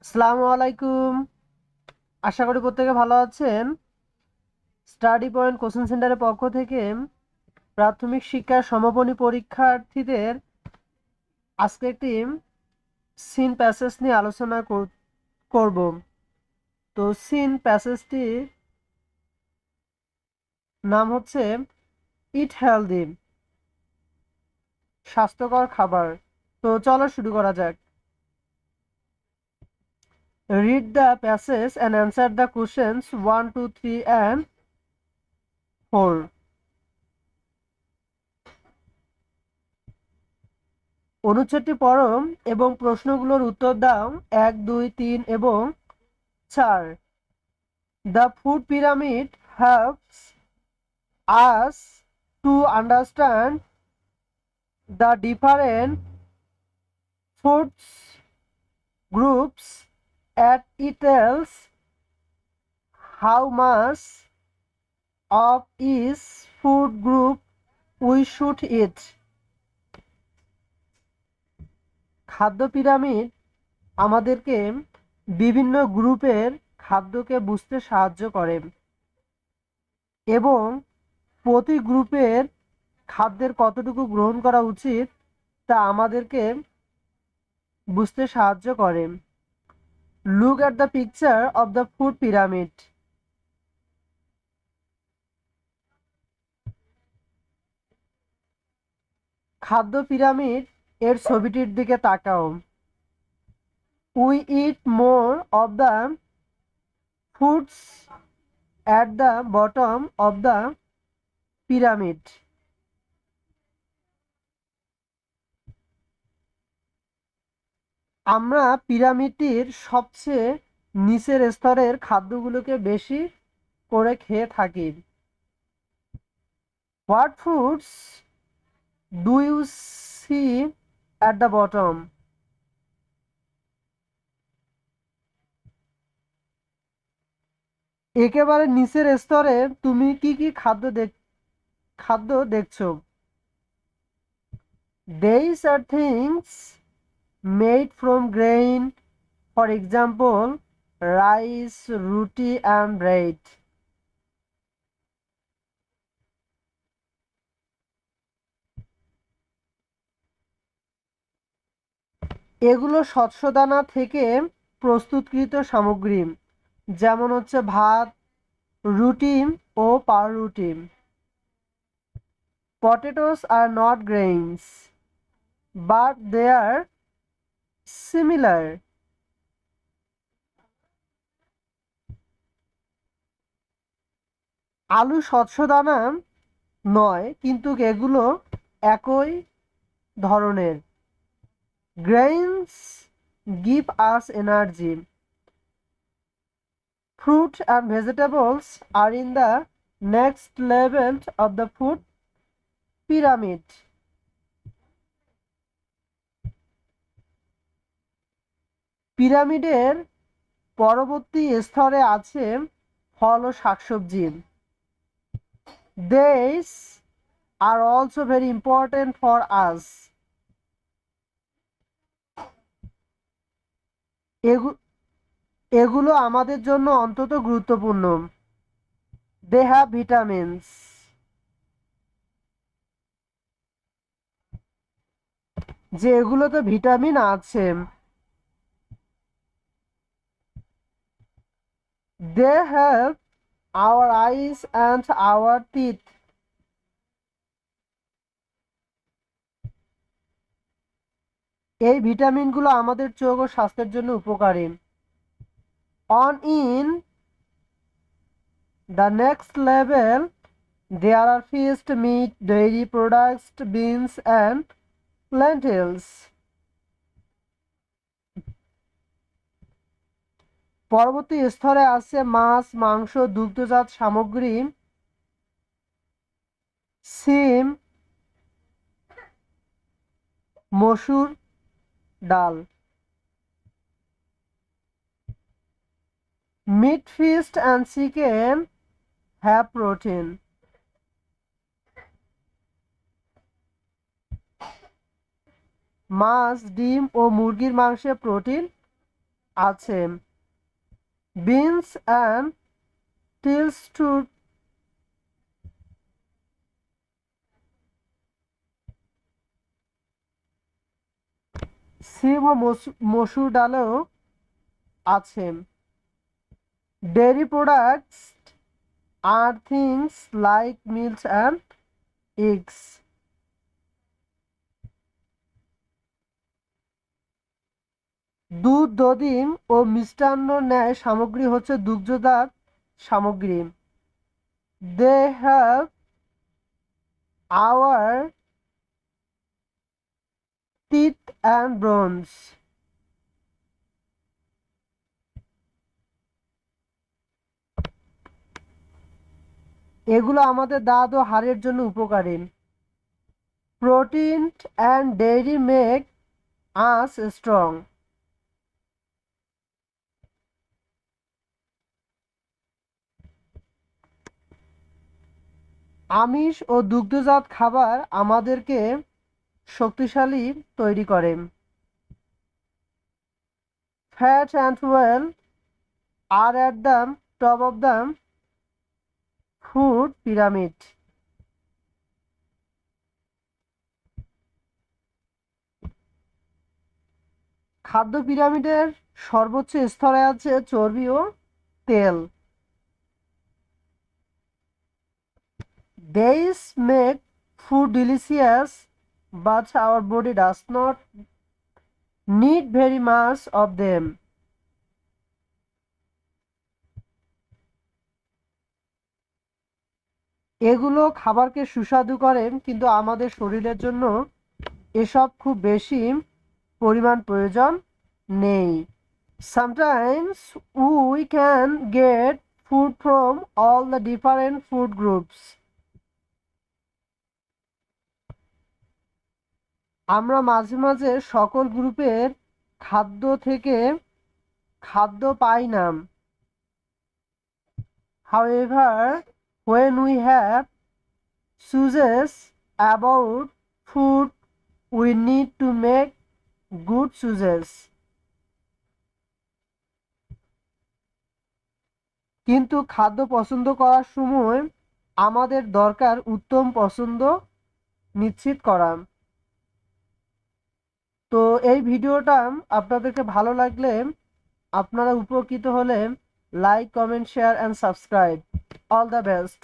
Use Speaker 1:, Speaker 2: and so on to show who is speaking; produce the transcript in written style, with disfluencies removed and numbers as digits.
Speaker 1: আসসালামু আলাইকুম। আশা করি প্রত্যেকে ভালো আছেন। স্টাডি পয়েন্ট কোচিং সেন্টারের পক্ষ থেকে প্রাথমিক শিক্ষার সমাপনী পরীক্ষার্থীদের আজকে একটি সিন প্যাসেজ নিয়ে আলোচনা করব। তো সিন প্যাসেজটির নাম হচ্ছে ইট হেলদি, স্বাস্থ্যকর খাবার। তো চলো শুরু করা যাক। Read the passage and answer the questions 1, 2, 3 and 4। অনুচ্ছেদটি পড়ো এবং প্রশ্নগুলোর উত্তর দাও। 1, 2, 3 এবং 4। The food pyramid helps us to understand the different foods groups at it tells how much of each food group we should eat. খাদ্য pyramid আমাদেরকে বিভিন্ন গ্রুপের খাদ্যকে বুঝতে সাহায্য করে এবং প্রতি গ্রুপের খাদ্যের কতটুকু গ্রহণ করা উচিত তা আমাদেরকে বুঝতে সাহায্য করে। Look at the picture of the food pyramid. খাদ্য পিরামিড এর ছবিটির দিকে তাকাও। We eat more of the foods at the bottom of the pyramid. আমরা পিরামিডটির সবচেয়ে নিচের স্তরের খাদ্যগুলোকে বেশি করে খেয়ে থাকি। What foods do you see at the bottom? একেবারে নিচের স্তরে তুমি কি কি খাদ্য দেখছো? These are things made from grain, for example, rice, roti and bread. এগুলো শস্যদানা থেকে প্রস্তুতকৃত সামগ্রী, যেমন হচ্ছে ভাত, রুটি ও পাউরুটি। Potatoes are not grains, but they are similar. আলু শস্যদানা নয়, কিন্তু এগুলো একই ধরনের। Grains give us energy. Fruit and vegetables are in the next level of the food pyramid. পিরামিডের পরবর্তী স্তরে আছে ফল ও শাকসবজি। These are also very important for us. এগুলো আমাদের জন্য অত্যন্ত গুরুত্বপূর্ণ। They have vitamins. যে এগুলোতে ভিটামিন আছে। They help our eyes and our teeth. এই ভিটামিনগুলো আমাদের চোখ ও স্বাস্থ্যের জন্য উপকারী। On in the next level, there are fish, meat, dairy products, beans and lentils. পরবর্তী স্তরে আছে মাছ, মাংস, দুগ্ধজাত সামগ্রী, সিম, মসুর ডাল। Meat, fish and chicken have protein. মাছ, ডিম ও মুরগির মাংসে প্রোটিন আছে। বিনস অ্যান্ড টিলস টু সিম ও মসুর ডালেও আছে। ডেয়ারি প্রোডাক্টস আর things like milk and eggs. দুধ, দধি ও মিষ্টান্ন ন্যায় সামগ্রী হচ্ছে দুগ্ধজাত সামগ্রী। They have our teeth and bones. এগুলো আমাদের দাঁত ও হাড়ের জন্য উপকারী। Protein and dairy make us strong. আমিষ ও দুগ্ধজাত খাবার আমাদেরকে শক্তিশালী তৈরি করে। Fat and oil are at the top of the food pyramid. খাদ্য পিরামিডের সর্বোচ্চ স্তরে আছে চর্বি ও তেল। These make food delicious, but our body does not need very much of them. এগুলো খাবারকে সুস্বাদু করে, কিন্তু আমাদের শরীরের জন্য এসব খুব বেশি পরিমাণ প্রয়োজন নেই। Sometimes we can get food from all the different food groups. আমরা মাঝে মাঝে সকল গ্রুপের খাদ্য থেকে খাদ্য পাই না। However, when we have choices about food, we need to make good choices. কিন্তু খাদ্য পছন্দ করার সময় আমাদের দরকার উত্তম পছন্দ নিশ্চিত করা। তো এই ভিডিওটা আপনাদেরকে ভালো লাগলে, আপনারা উপকৃত হলে like, comment, share and subscribe. All the best.